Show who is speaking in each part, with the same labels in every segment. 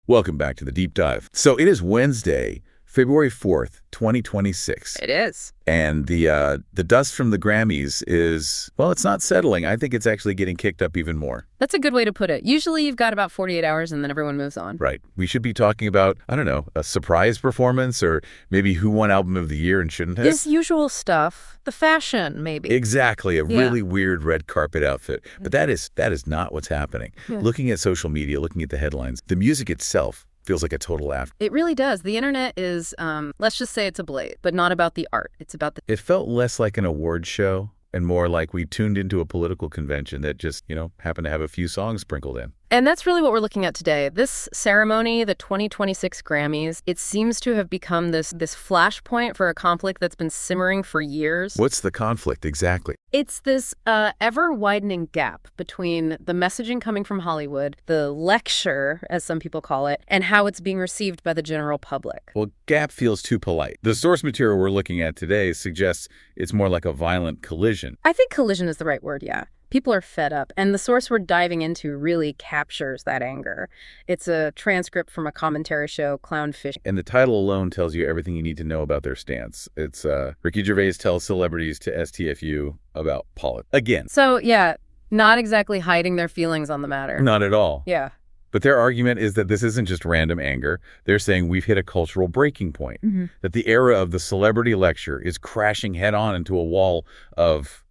Speaker 1: Welcome back to the Deep Dive. So it is Wednesday, February 4th, 2026.
Speaker 2: It is.
Speaker 1: And the dust from the Grammys is, well, it's not settling. I think it's actually getting kicked up even more.
Speaker 2: That's a good way to put it. Usually you've got about 48 hours and then everyone moves on.
Speaker 1: Right. We should be talking about, I don't know, a surprise performance or maybe who won Album of the Year and shouldn't have.
Speaker 2: This usual stuff. The fashion, maybe.
Speaker 1: Exactly. A really weird red carpet outfit. But that is not what's happening. Yeah. Looking at social media, looking at the headlines, the music itself feels like a total after.
Speaker 2: It really does. The internet is, let's just say it's ablaze, but not about the art. It's about the...
Speaker 1: It felt less like an award show and more like we tuned into a political convention that just, happened to have a few songs sprinkled in.
Speaker 2: And that's really what we're looking at today. This ceremony, the 2026 Grammys, it seems to have become this flashpoint for a conflict that's been simmering for years.
Speaker 1: What's the conflict exactly?
Speaker 2: It's this ever-widening gap between the messaging coming from Hollywood, the lecture, as some people call it, and how it's being received by the general public.
Speaker 1: Well, gap feels too polite. The source material we're looking at today suggests it's more like a violent collision.
Speaker 2: I think collision is the right word, yeah. People are fed up, and the source we're diving into really captures that anger. It's a transcript from a commentary show, Clownfish.
Speaker 1: And the title alone tells you everything you need to know about their stance. It's Ricky Gervais tells celebrities to STFU about politics. Again.
Speaker 2: So, yeah, not exactly hiding their feelings on the matter.
Speaker 1: Not at all.
Speaker 2: Yeah.
Speaker 1: But their argument is that this isn't just random anger. They're saying we've hit a cultural breaking point, that the era of the celebrity lecture is crashing head-on into a wall of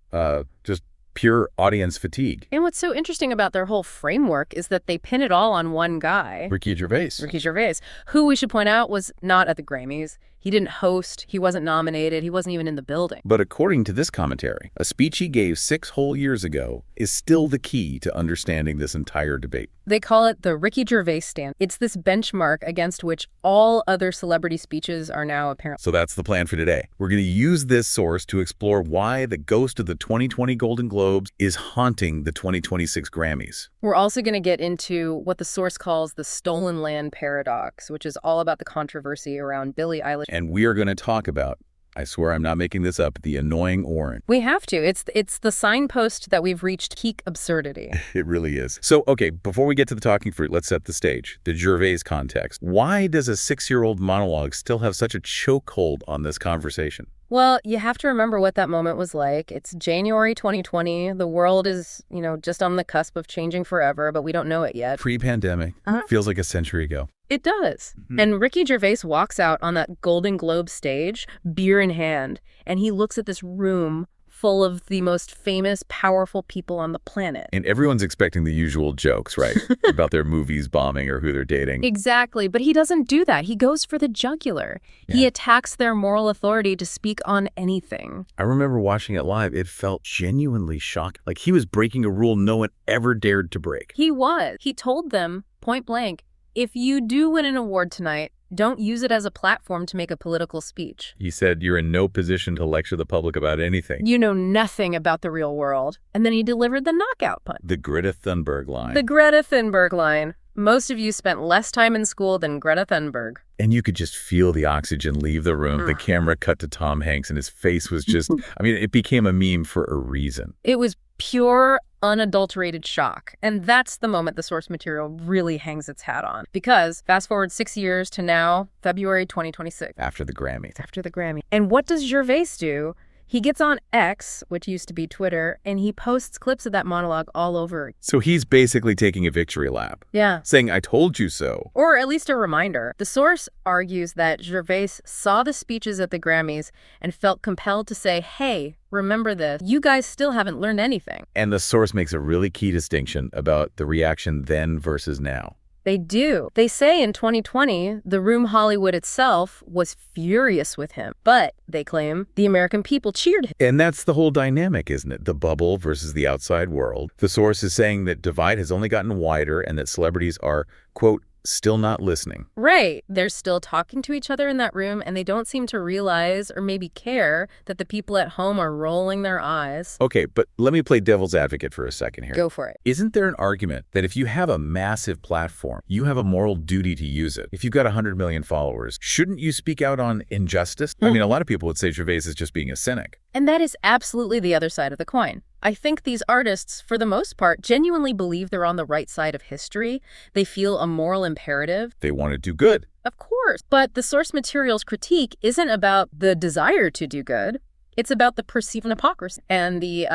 Speaker 1: just pure audience fatigue.
Speaker 2: And what's so interesting about their whole framework is that they pin it all on one guy.
Speaker 1: Ricky Gervais.
Speaker 2: Ricky Gervais, who we should point out was not at the Grammys. He didn't host. He wasn't nominated. He wasn't even in the building.
Speaker 1: But according to this commentary, a speech he gave 6 whole years ago is still the key to understanding this entire debate.
Speaker 2: They call it the Ricky Gervais stand. It's this benchmark against which all other celebrity speeches are now apparent.
Speaker 1: So that's the plan for today. We're going to use this source to explore why the ghost of the 2020 Golden Globes is haunting the 2026 Grammys.
Speaker 2: We're also going to get into what the source calls the stolen land paradox, which is all about the controversy around Billie Eilish.
Speaker 1: And we are going to talk about, I swear I'm not making this up, the annoying orange.
Speaker 2: We have to. It's the signpost that we've reached peak absurdity.
Speaker 1: It really is. So, okay, before we get to the talking fruit, let's set the stage. The Gervais context. Why does a 6-year-old monologue still have such a chokehold on this conversation?
Speaker 2: Well, you have to remember what that moment was like. It's January 2020. The world is, just on the cusp of changing forever, but we don't know it yet.
Speaker 1: Pre-pandemic. Feels like a century ago.
Speaker 2: It does. And Ricky Gervais walks out on that Golden Globe stage, beer in hand, and he looks at this room full of the most famous, powerful people on the planet.
Speaker 1: And everyone's expecting the usual jokes, right? About their movies bombing or who they're dating.
Speaker 2: Exactly. But he doesn't do that. He goes for the jugular. Yeah. He attacks their moral authority to speak on anything.
Speaker 1: I remember watching it live. It felt genuinely shocking. Like he was breaking a rule no one ever dared to break.
Speaker 2: He was. He told them, point blank, if you do win an award tonight, don't use it as a platform to make a political speech.
Speaker 1: He said you're in no position to lecture the public about anything.
Speaker 2: You know nothing about the real world. And then he delivered the knockout punch.
Speaker 1: The Greta Thunberg line.
Speaker 2: The Greta Thunberg line. Most of you spent less time in school than Greta Thunberg.
Speaker 1: And you could just feel the oxygen leave the room. The camera cut to Tom Hanks and his face was just, it became a meme for a reason.
Speaker 2: It was pure, unadulterated shock. And that's the moment the source material really hangs its hat on. Because fast forward 6 years to now, February 2026.
Speaker 1: After the Grammy.
Speaker 2: After the Grammy. And what does Gervais do? He gets on X, which used to be Twitter, and he posts clips of that monologue all over.
Speaker 1: So he's basically taking a victory lap.
Speaker 2: Yeah.
Speaker 1: Saying, I told you so.
Speaker 2: Or at least a reminder. The source argues that Gervais saw the speeches at the Grammys and felt compelled to say, hey, remember this. You guys still haven't learned anything.
Speaker 1: And the source makes a really key distinction about the reaction then versus now.
Speaker 2: They do. They say in 2020, the room Hollywood itself was furious with him. But, they claim, the American people cheered him.
Speaker 1: And that's the whole dynamic, isn't it? The bubble versus the outside world. The source is saying that divide has only gotten wider and that celebrities are, quote, still not listening.
Speaker 2: Right. They're still talking to each other in that room, and they don't seem to realize or maybe care that the people at home are rolling their eyes.
Speaker 1: Okay, but let me play devil's advocate for a second here.
Speaker 2: Go for it.
Speaker 1: Isn't there an argument that if you have a massive platform, you have a moral duty to use it? If you've got 100 million followers, shouldn't you speak out on injustice? I mean, a lot of people would say Gervais is just being a cynic.
Speaker 2: And that is absolutely the other side of the coin. I think these artists, for the most part, genuinely believe they're on the right side of history. They feel a moral imperative.
Speaker 1: They want to do good.
Speaker 2: Of course. But the source material's critique isn't about the desire to do good. It's about the perceived hypocrisy and the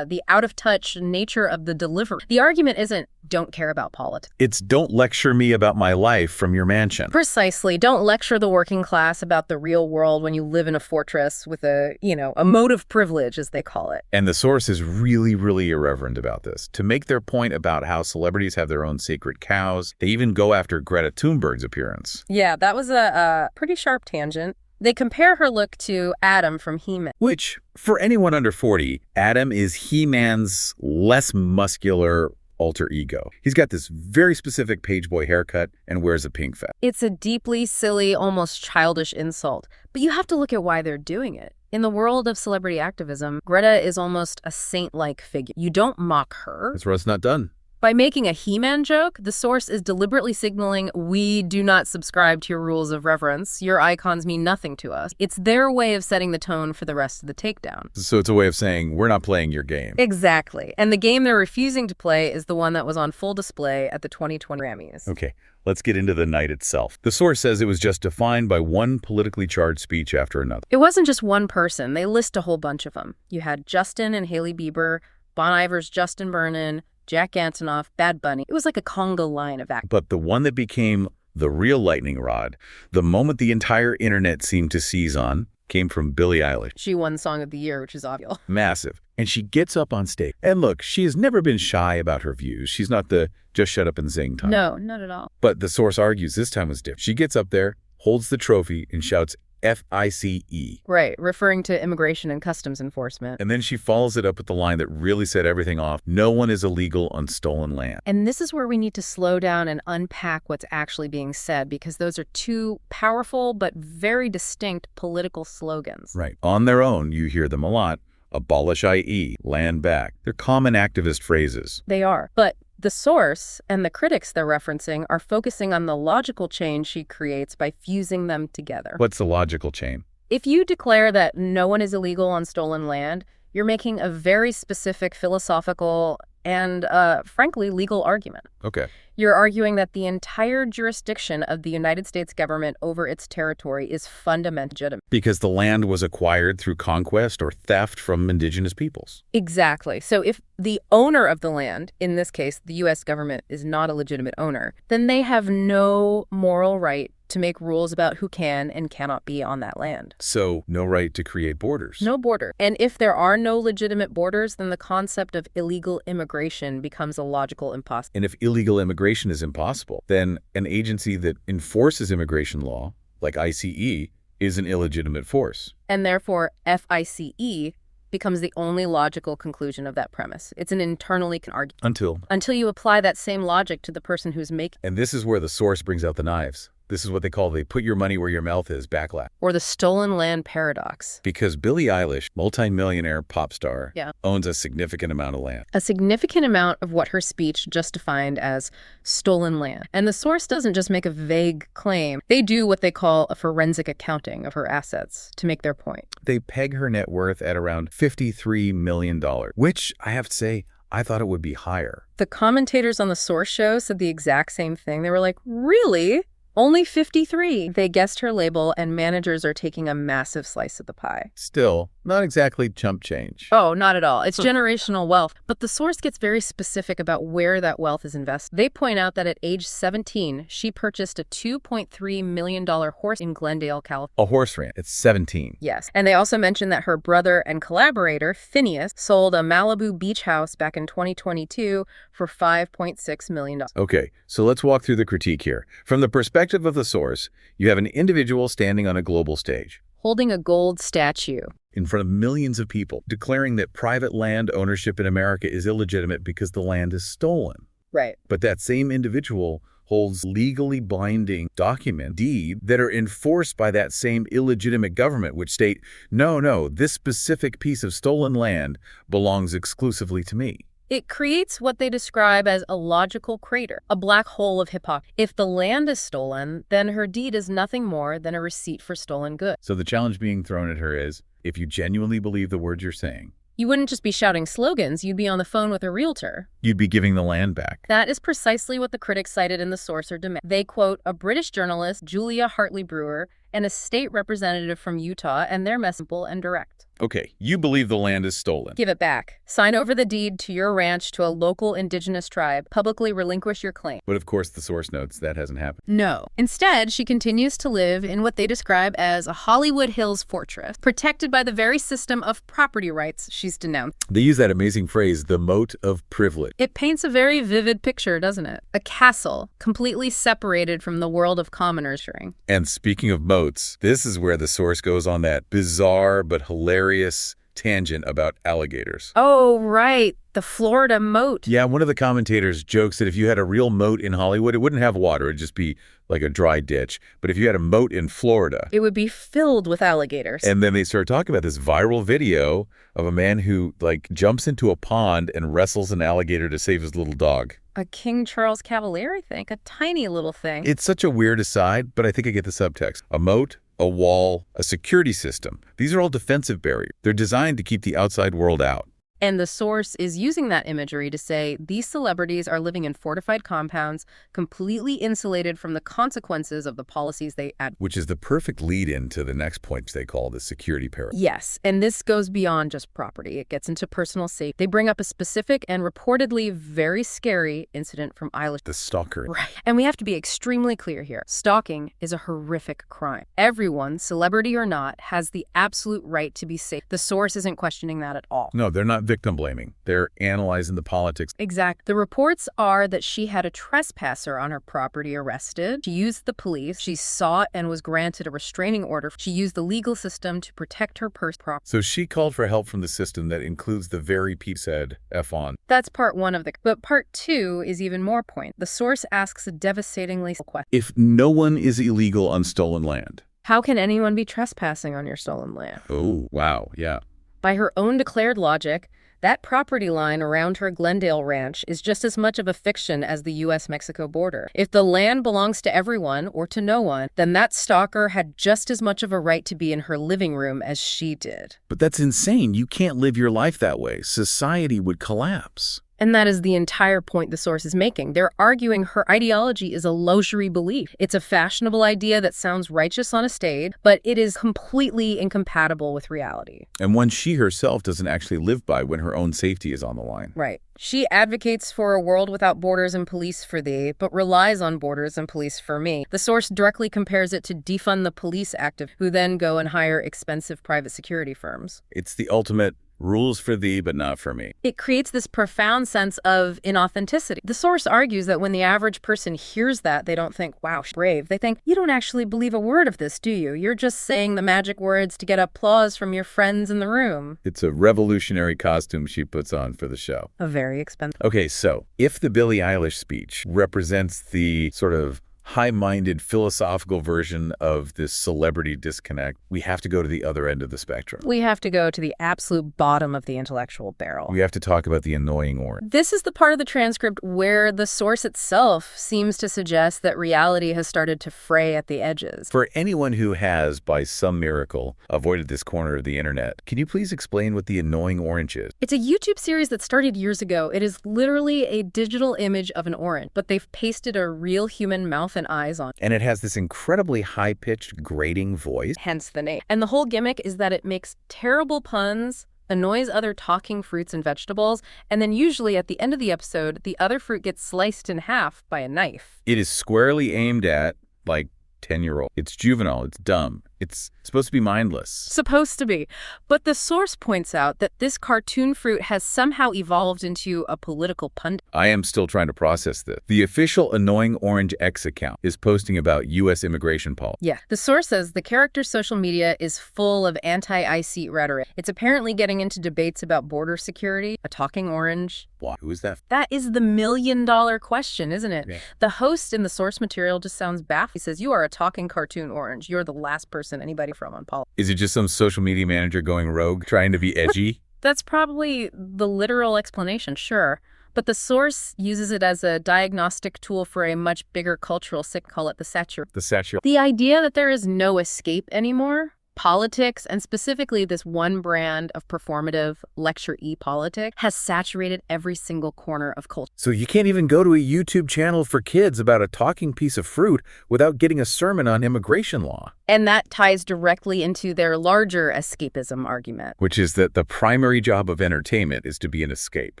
Speaker 2: out-of-touch nature of the delivery. The argument isn't, don't care about politics.
Speaker 1: It's don't lecture me about my life from your mansion.
Speaker 2: Precisely. Don't lecture the working class about the real world when you live in a fortress with a moat of privilege, as they call it.
Speaker 1: And the source is really, really irreverent about this. To make their point about how celebrities have their own sacred cows, they even go after Greta Thunberg's appearance.
Speaker 2: Yeah, that was a pretty sharp tangent. They compare her look to Adam from He-Man.
Speaker 1: Which, for anyone under 40, Adam is He-Man's less muscular alter ego. He's got this very specific pageboy haircut and wears a pink vest.
Speaker 2: It's a deeply silly, almost childish insult. But you have to look at why they're doing it. In the world of celebrity activism, Greta is almost a saint-like figure. You don't mock her.
Speaker 1: That's where it's not done.
Speaker 2: By making a He-Man joke, the source is deliberately signaling, we do not subscribe to your rules of reverence. Your icons mean nothing to us. It's their way of setting the tone for the rest of the takedown.
Speaker 1: So it's a way of saying, we're not playing your game.
Speaker 2: Exactly. And the game they're refusing to play is the one that was on full display at the 2020 Grammys.
Speaker 1: Okay, let's get into the night itself. The source says it was just defined by one politically charged speech after another.
Speaker 2: It wasn't just one person. They list a whole bunch of them. You had Justin and Hailey Bieber, Bon Iver's Justin Vernon, Jack Antonoff, Bad Bunny. It was like a conga line of act.
Speaker 1: But the one that became the real lightning rod, the moment the entire internet seemed to seize on, came from Billie Eilish.
Speaker 2: She won Song of the Year, which is obvious.
Speaker 1: Massive. And she gets up on stage. And look, she has never been shy about her views. She's not the just shut up and sing type.
Speaker 2: No, not at all.
Speaker 1: But the source argues this time was different. She gets up there, holds the trophy, and shouts FICE.
Speaker 2: Right, referring to immigration and customs enforcement.
Speaker 1: And then she follows it up with the line that really set everything off. No one is illegal on stolen land.
Speaker 2: And this is where we need to slow down and unpack what's actually being said, because those are two powerful but very distinct political slogans.
Speaker 1: Right. On their own, you hear them a lot. Abolish IE, land back. They're common activist phrases.
Speaker 2: They are. But the source and the critics they're referencing are focusing on the logical chain she creates by fusing them together.
Speaker 1: What's the logical chain?
Speaker 2: If you declare that no one is illegal on stolen land, you're making a very specific philosophical and, frankly, legal argument.
Speaker 1: Okay.
Speaker 2: You're arguing that the entire jurisdiction of the United States government over its territory is fundamentally legitimate.
Speaker 1: Because the land was acquired through conquest or theft from indigenous peoples.
Speaker 2: Exactly. So if the owner of the land, in this case, the U.S. government, is not a legitimate owner, then they have no moral right to make rules about who can and cannot be on that land.
Speaker 1: So no right to create borders.
Speaker 2: No border. And if there are no legitimate borders, then the concept of illegal immigration becomes a logical impossibility.
Speaker 1: And if illegal immigration is impossible, then an agency that enforces immigration law, like ICE, is an illegitimate force.
Speaker 2: And therefore, FICE becomes the only logical conclusion of that premise. It's an internally argument. Until you apply that same logic to the person who's making.
Speaker 1: And this is where the source brings out the knives. This is what they call the put your money where your mouth is backlash.
Speaker 2: Or the stolen land paradox.
Speaker 1: Because Billie Eilish, multi-millionaire pop star,
Speaker 2: Yeah.
Speaker 1: owns a significant amount of land.
Speaker 2: A significant amount of what her speech just defined as stolen land. And the source doesn't just make a vague claim. They do what they call a forensic accounting of her assets to make their point.
Speaker 1: They peg her net worth at around $53 million, which I have to say, I thought it would be higher.
Speaker 2: The commentators on the source show said the exact same thing. They were like, really? Only 53. They guessed her label, and managers are taking a massive slice of the pie.
Speaker 1: Still, not exactly chump change.
Speaker 2: Oh, not at all. It's generational wealth. But the source gets very specific about where that wealth is invested. They point out that at age 17, she purchased a $2.3 million horse in Glendale, California.
Speaker 1: A horse ranch at 17.
Speaker 2: Yes. And they also mentioned that her brother and collaborator, Phineas, sold a Malibu beach house back in 2022 for $5.6 million.
Speaker 1: Okay, so let's walk through the critique here. From the perspective of the source, you have an individual standing on a global stage,
Speaker 2: holding a gold statue
Speaker 1: in front of millions of people, declaring that private land ownership in America is illegitimate because the land is stolen.
Speaker 2: Right.
Speaker 1: But that same individual holds legally binding deeds that are enforced by that same illegitimate government, which state, no, this specific piece of stolen land belongs exclusively to me.
Speaker 2: It creates what they describe as a logical crater, a black hole of hypocrisy. If the land is stolen, then her deed is nothing more than a receipt for stolen goods.
Speaker 1: So the challenge being thrown at her is, if you genuinely believe the words you're saying,
Speaker 2: You wouldn't just be shouting slogans, you'd be on the phone with a realtor.
Speaker 1: You'd be giving the land back.
Speaker 2: That is precisely what the critics cited in the source are demanding. They quote a British journalist, Julia Hartley-Brewer, and a state representative from Utah, and their message simple and direct.
Speaker 1: Okay, you believe the land is stolen.
Speaker 2: Give it back. Sign over the deed to your ranch to a local indigenous tribe. Publicly relinquish your claim.
Speaker 1: But of course, the source notes that hasn't happened.
Speaker 2: No. Instead, she continues to live in what they describe as a Hollywood Hills fortress, protected by the very system of property rights she's denounced.
Speaker 1: They use that amazing phrase, the moat of privilege.
Speaker 2: It paints a very vivid picture, doesn't it? A castle, completely separated from the world of commoners.
Speaker 1: And speaking of moats, this is where the source goes on that bizarre but hilarious tangent about alligators.
Speaker 2: Oh, right. The Florida moat.
Speaker 1: Yeah, one of the commentators jokes that if you had a real moat in Hollywood, it wouldn't have water. It'd just be like a dry ditch. But if you had a moat in Florida,
Speaker 2: it would be filled with alligators.
Speaker 1: And then they start talking about this viral video of a man who, jumps into a pond and wrestles an alligator to save his little dog.
Speaker 2: A King Charles Cavalier, I think. A tiny little thing.
Speaker 1: It's such a weird aside, but I think I get the subtext. A moat, a wall, a security system. These are all defensive barriers. They're designed to keep the outside world out.
Speaker 2: And the source is using that imagery to say these celebrities are living in fortified compounds, completely insulated from the consequences of the policies they advocate.
Speaker 1: Which is the perfect lead-in to the next point they call the security paradox.
Speaker 2: Yes, and this goes beyond just property. It gets into personal safety. They bring up a specific and reportedly very scary incident from Eilish.
Speaker 1: The stalker.
Speaker 2: Right. And we have to be extremely clear here. Stalking is a horrific crime. Everyone, celebrity or not, has the absolute right to be safe. The source isn't questioning that at all.
Speaker 1: No, they're not victim blaming. They're analyzing the politics.
Speaker 2: Exactly. The reports are that she had a trespasser on her property arrested. She used the police. She sought and was granted a restraining order. She used the legal system to protect her property.
Speaker 1: So she called for help from the system that includes the very people said F on.
Speaker 2: That's part one of the... But part two is even more point. The source asks a devastatingly question.
Speaker 1: If no one is illegal on stolen land,
Speaker 2: how can anyone be trespassing on your stolen land?
Speaker 1: Oh, wow, yeah.
Speaker 2: By her own declared logic, that property line around her Glendale ranch is just as much of a fiction as the U.S.-Mexico border. If the land belongs to everyone or to no one, then that stalker had just as much of a right to be in her living room as she did.
Speaker 1: But that's insane. You can't live your life that way. Society would collapse.
Speaker 2: And that is the entire point the source is making. They're arguing her ideology is a illusory belief. It's a fashionable idea that sounds righteous on a stage, but it is completely incompatible with reality.
Speaker 1: And one she herself doesn't actually live by when her own safety is on the line.
Speaker 2: Right. She advocates for a world without borders and police for thee, but relies on borders and police for me. The source directly compares it to defund the police active, who then go and hire expensive private security firms.
Speaker 1: It's the ultimate rules for thee, but not for me.
Speaker 2: It creates this profound sense of inauthenticity. The source argues that when the average person hears that, they don't think, wow, she's brave. They think, you don't actually believe a word of this, do you? You're just saying the magic words to get applause from your friends in the room.
Speaker 1: It's a revolutionary costume she puts on for the show.
Speaker 2: A very expensive.
Speaker 1: Okay, so if the Billie Eilish speech represents the sort of high-minded philosophical version of this celebrity disconnect, we have to go to the other end of the spectrum.
Speaker 2: We have to go to the absolute bottom of the intellectual barrel.
Speaker 1: We have to talk about the annoying orange.
Speaker 2: This is the part of the transcript where the source itself seems to suggest that reality has started to fray at the edges.
Speaker 1: For anyone who has, by some miracle, avoided this corner of the internet, can you please explain what the annoying orange is?
Speaker 2: It's a YouTube series that started years ago. It is literally a digital image of an orange, but they've pasted a real human mouth and eyes on.
Speaker 1: And it has this incredibly high-pitched, grating voice.
Speaker 2: Hence the name. And the whole gimmick is that it makes terrible puns, annoys other talking fruits and vegetables, and then usually at the end of the episode, the other fruit gets sliced in half by a knife.
Speaker 1: It is squarely aimed at, 10-year-old. It's juvenile. It's dumb. It's supposed to be mindless.
Speaker 2: Supposed to be. But the source points out that this cartoon fruit has somehow evolved into a political pundit.
Speaker 1: I am still trying to process this. The official Annoying Orange X account is posting about U.S. immigration policy.
Speaker 2: Yeah. The source says the character's social media is full of anti-I-seat rhetoric. It's apparently getting into debates about border security, a talking orange.
Speaker 1: Why? Who is that?
Speaker 2: That is the million-dollar question, isn't it?
Speaker 1: Yeah.
Speaker 2: The host in the source material just sounds baffled. He says, you are a talking cartoon orange. You're the last person anybody from on politics.
Speaker 1: Is it just some social media manager going rogue, trying to be edgy?
Speaker 2: That's probably the literal explanation, sure. But the source uses it as a diagnostic tool for a much bigger cultural sick, call it the satire.
Speaker 1: The satire.
Speaker 2: The idea that there is no escape anymore. Politics, and specifically this one brand of performative lecture-y politics, has saturated every single corner of culture.
Speaker 1: So you can't even go to a YouTube channel for kids about a talking piece of fruit without getting a sermon on immigration law.
Speaker 2: And that ties directly into their larger escapism argument.
Speaker 1: Which is that the primary job of entertainment is to be an escape.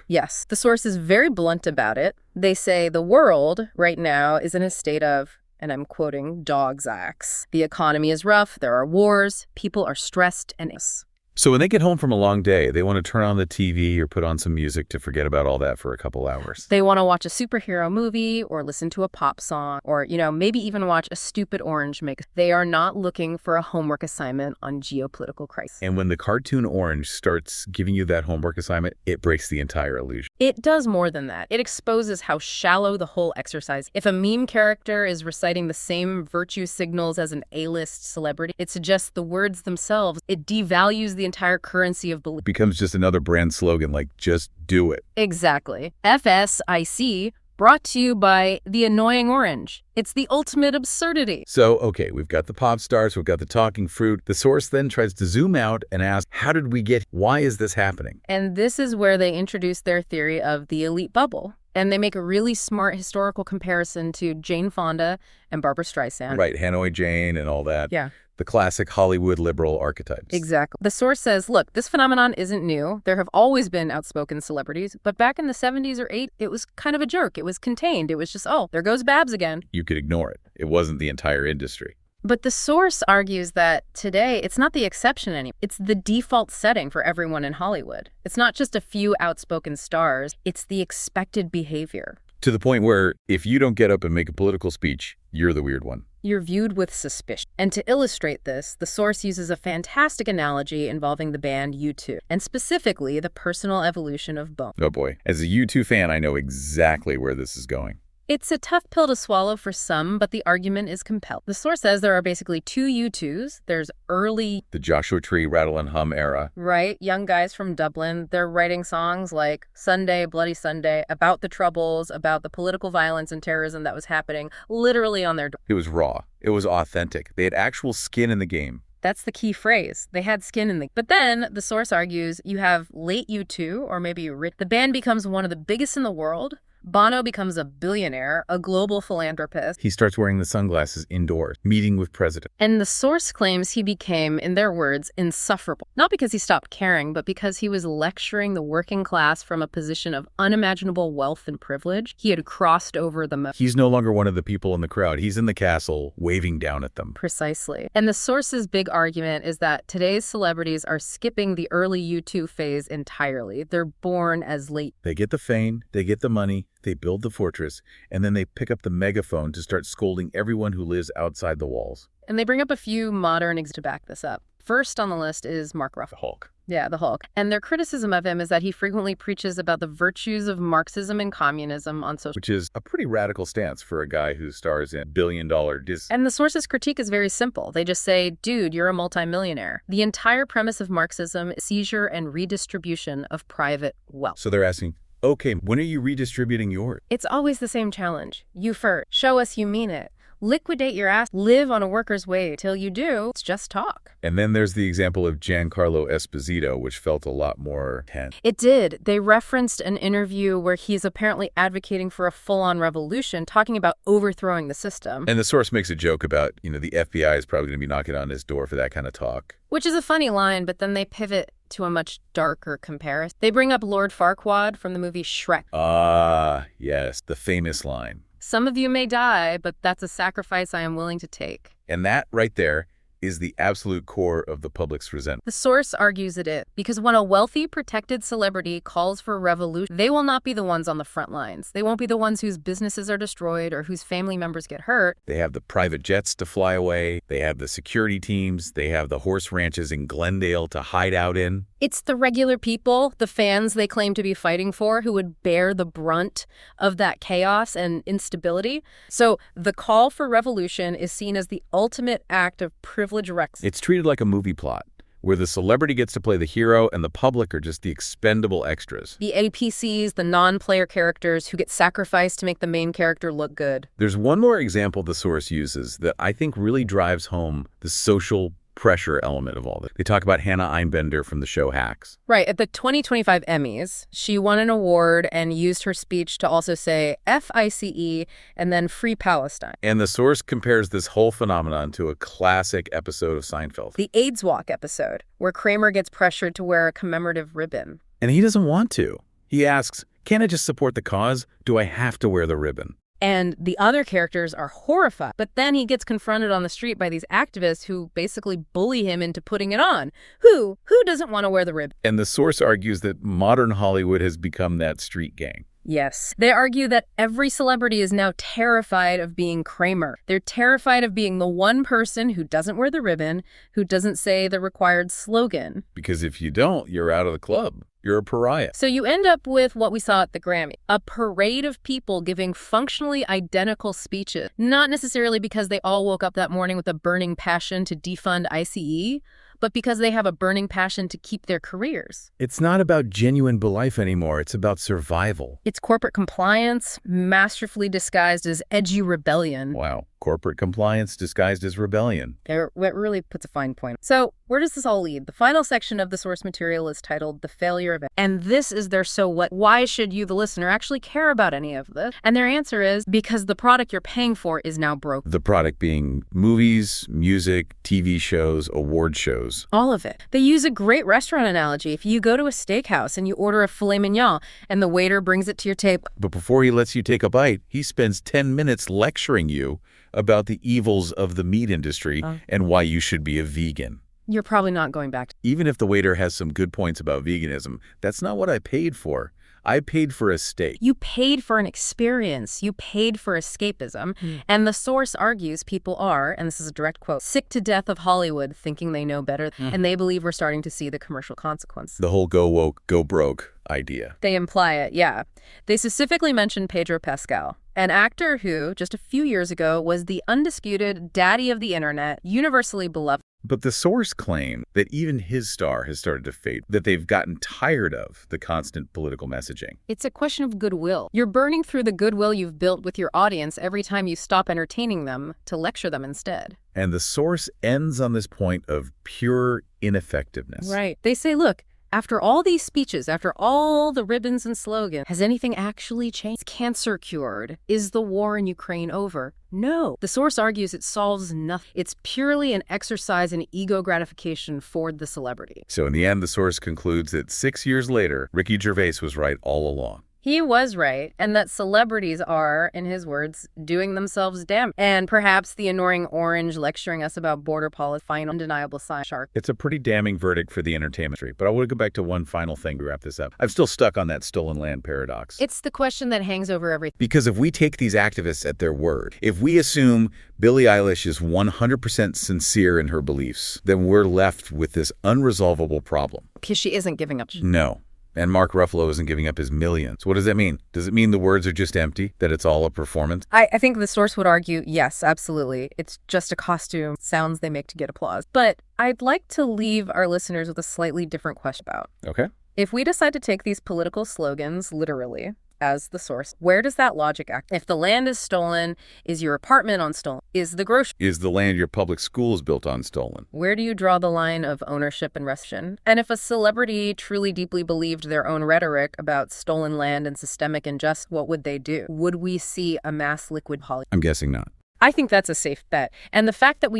Speaker 2: Yes, the source is very blunt about it. They say the world right now is in a state of, and I'm quoting, dog's acts. The economy is rough, there are wars, people are stressed and anxious.
Speaker 1: So when they get home from a long day, they want to turn on the TV or put on some music to forget about all that for a couple hours.
Speaker 2: They want to watch a superhero movie or listen to a pop song or, maybe even watch a stupid orange mix. They are not looking for a homework assignment on geopolitical crisis.
Speaker 1: And when the cartoon orange starts giving you that homework assignment, it breaks the entire illusion.
Speaker 2: It does more than that. It exposes how shallow the whole exercise. If a meme character is reciting the same virtue signals as an A-list celebrity, it suggests the words themselves. It devalues the entire currency of belief.
Speaker 1: It becomes just another brand slogan like, just do it.
Speaker 2: Exactly. FSIC, brought to you by the annoying orange. It's the ultimate absurdity.
Speaker 1: So, okay, we've got the pop stars, we've got the talking fruit. The source then tries to zoom out and ask, how did we get, why is this happening?
Speaker 2: And this is where they introduce their theory of the elite bubble. And they make a really smart historical comparison to Jane Fonda and Barbra Streisand.
Speaker 1: Right, Hanoi Jane and all that.
Speaker 2: Yeah.
Speaker 1: The classic Hollywood liberal archetypes.
Speaker 2: Exactly. The source says, look, this phenomenon isn't new. There have always been outspoken celebrities, but back in the 70s or 80s, it was kind of a jerk. It was contained. It was just, oh, there goes Babs again.
Speaker 1: You could ignore it. It wasn't the entire industry.
Speaker 2: But the source argues that today, it's not the exception anymore. It's the default setting for everyone in Hollywood. It's not just a few outspoken stars. It's the expected behavior.
Speaker 1: To the point where if you don't get up and make a political speech, you're the weird one.
Speaker 2: You're viewed with suspicion. And to illustrate this, the source uses a fantastic analogy involving the band U2, and specifically the personal evolution of Bono.
Speaker 1: Oh boy. As a U2 fan, I know exactly where this is going.
Speaker 2: It's a tough pill to swallow for some, but the argument is compelling. The source says there are basically two U2s. There's early...
Speaker 1: The Joshua Tree, Rattle and Hum era.
Speaker 2: Right, young guys from Dublin. They're writing songs like Sunday, Bloody Sunday, about the Troubles, about the political violence and terrorism that was happening literally on their door.
Speaker 1: It was raw. It was authentic. They had actual skin in the game.
Speaker 2: That's the key phrase. They had skin in the... But then, the source argues, you have late U2, or maybe Rick. The band becomes one of the biggest in the world. Bono becomes a billionaire, a global philanthropist.
Speaker 1: He starts wearing the sunglasses indoors, meeting with president.
Speaker 2: And the source claims he became, in their words, insufferable. Not because he stopped caring, but because he was lecturing the working class from a position of unimaginable wealth and privilege. He had crossed over the moat.
Speaker 1: He's no longer one of the people in the crowd. He's in the castle, waving down at them.
Speaker 2: Precisely. And the source's big argument is that today's celebrities are skipping the early U2 phase entirely. They're born as late.
Speaker 1: They get the fame, they get the money, they build the fortress, and then they pick up the megaphone to start scolding everyone who lives outside the walls.
Speaker 2: And they bring up a few modern examples to back this up. First on the list is Mark Ruffalo.
Speaker 1: The Hulk.
Speaker 2: Yeah, the Hulk. And their criticism of him is that he frequently preaches about the virtues of Marxism and communism on social...
Speaker 1: Which is a pretty radical stance for a guy who stars in billion-dollar Disney.
Speaker 2: And the source's critique is very simple. They just say, dude, you're a multimillionaire. The entire premise of Marxism is seizure and redistribution of private wealth.
Speaker 1: So they're asking, okay, when are you redistributing yours?
Speaker 2: It's always the same challenge. You first. Show us you mean it. Liquidate your ass. Live on a worker's wage. Till you do, it's just talk.
Speaker 1: And then there's the example of Giancarlo Esposito, which felt a lot more tense.
Speaker 2: It did. They referenced an interview where he's apparently advocating for a full-on revolution, talking about overthrowing the system.
Speaker 1: And the source makes a joke about, the FBI is probably going to be knocking on his door for that kind of talk.
Speaker 2: Which is a funny line, but then they pivot to a much darker comparison. They bring up Lord Farquaad from the movie Shrek.
Speaker 1: Ah, yes, the famous line.
Speaker 2: Some of you may die, but that's a sacrifice I am willing to take.
Speaker 1: And that right there is the absolute core of the public's resentment.
Speaker 2: The source argues it is, because when a wealthy, protected celebrity calls for revolution, they will not be the ones on the front lines. They won't be the ones whose businesses are destroyed or whose family members get hurt.
Speaker 1: They have the private jets to fly away. They have the security teams. They have the horse ranches in Glendale to hide out in.
Speaker 2: It's the regular people, the fans they claim to be fighting for, who would bear the brunt of that chaos and instability. So the call for revolution is seen as the ultimate act of privilege.
Speaker 1: It's treated like a movie plot, where the celebrity gets to play the hero and the public are just the expendable extras.
Speaker 2: The NPCs, the non-player characters who get sacrificed to make the main character look good.
Speaker 1: There's one more example the source uses that I think really drives home the social pressure element of all this. They talk about Hannah Einbender from the show Hacks.
Speaker 2: Right. At the 2025 Emmys, she won an award and used her speech to also say FICE and then Free Palestine.
Speaker 1: And the source compares this whole phenomenon to a classic episode of Seinfeld.
Speaker 2: The AIDS Walk episode, where Kramer gets pressured to wear a commemorative ribbon.
Speaker 1: And he doesn't want to. He asks, can't I just support the cause? Do I have to wear the ribbon?
Speaker 2: And the other characters are horrified. But then he gets confronted on the street by these activists who basically bully him into putting it on. Who doesn't want to wear the ribbon?
Speaker 1: And the source argues that modern Hollywood has become that street gang.
Speaker 2: Yes. They argue that every celebrity is now terrified of being Kramer. They're terrified of being the one person who doesn't wear the ribbon, who doesn't say the required slogan.
Speaker 1: Because if you don't, you're out of the club. You're a pariah.
Speaker 2: So you end up with what we saw at the Grammy, a parade of people giving functionally identical speeches, not necessarily because they all woke up that morning with a burning passion to defund ICE, but because they have a burning passion to keep their careers.
Speaker 1: It's not about genuine belief anymore. It's about survival.
Speaker 2: It's corporate compliance, masterfully disguised as edgy rebellion.
Speaker 1: Wow. Corporate compliance disguised as rebellion.
Speaker 2: It really puts a fine point. So where does this all lead? The final section of the source material is titled The Failure of It. And this is their so what. Why should you, the listener, actually care about any of this? And their answer is because the product you're paying for is now broke.
Speaker 1: The product being movies, music, TV shows, award shows.
Speaker 2: All of it. They use a great restaurant analogy. If you go to a steakhouse and you order a filet mignon and the waiter brings it to your table.
Speaker 1: But before he lets you take a bite, he spends 10 minutes lecturing you about the evils of the meat industry and why you should be a vegan.
Speaker 2: You're probably not going back.
Speaker 1: Even if the waiter has some good points about veganism, that's not what I paid for. I paid for a steak.
Speaker 2: You paid for an experience. You paid for escapism. And the source argues people are, and this is a direct quote, sick to death of Hollywood thinking they know better. And they believe we're starting to see the commercial consequence.
Speaker 1: The whole go woke, go broke idea.
Speaker 2: They imply it, yeah. They specifically mention Pedro Pascal, an actor who, just a few years ago, was the undisputed daddy of the internet, universally beloved.
Speaker 1: But the source claimed that even his star has started to fade, that they've gotten tired of the constant political messaging.
Speaker 2: It's a question of goodwill. You're burning through the goodwill you've built with your audience every time you stop entertaining them to lecture them instead.
Speaker 1: And the source ends on this point of pure ineffectiveness.
Speaker 2: Right. They say, look, after all these speeches, after all the ribbons and slogans, has anything actually changed? Is cancer cured? Is the war in Ukraine over? No. The source argues it solves nothing. It's purely an exercise in ego gratification for the celebrity.
Speaker 1: So in the end, the source concludes that 6 years later, Ricky Gervais was right all along.
Speaker 2: He was right, and that celebrities are, in his words, doing themselves damage. And perhaps the annoying orange lecturing us about border policy, final undeniable sign shark.
Speaker 1: It's a pretty damning verdict for the entertainment industry. But I want to go back to one final thing to wrap this up. I'm still stuck on that stolen land paradox.
Speaker 2: It's the question that hangs over everything.
Speaker 1: Because if we take these activists at their word, if we assume Billie Eilish is 100% sincere in her beliefs, then we're left with this unresolvable problem.
Speaker 2: Because she isn't giving up.
Speaker 1: No. And Mark Ruffalo isn't giving up his millions. What does that mean? Does it mean the words are just empty? That it's all a performance?
Speaker 2: I think the source would argue, yes, absolutely. It's just a costume, sounds they make to get applause. But I'd like to leave our listeners with a slightly different question about.
Speaker 1: Okay.
Speaker 2: If we decide to take these political slogans literally as the source, where does that logic act? If the land is stolen, is your apartment on stolen? Is the grocery?
Speaker 1: Is the land your public school is built on stolen?
Speaker 2: Where do you draw the line of ownership and restitution? And if a celebrity truly deeply believed their own rhetoric about stolen land and systemic injustice, what would they do? Would we see a mass liquid Hollywood?
Speaker 1: I'm guessing not.
Speaker 2: I think that's a safe bet. And the fact that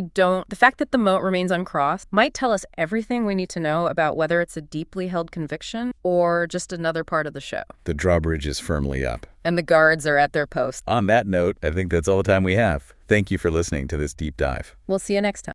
Speaker 2: the moat remains uncrossed might tell us everything we need to know about whether it's a deeply held conviction or just another part of the show.
Speaker 1: The drawbridge is firmly up.
Speaker 2: And the guards are at their post.
Speaker 1: On that note, I think that's all the time we have. Thank you for listening to this deep dive.
Speaker 2: We'll see you next time.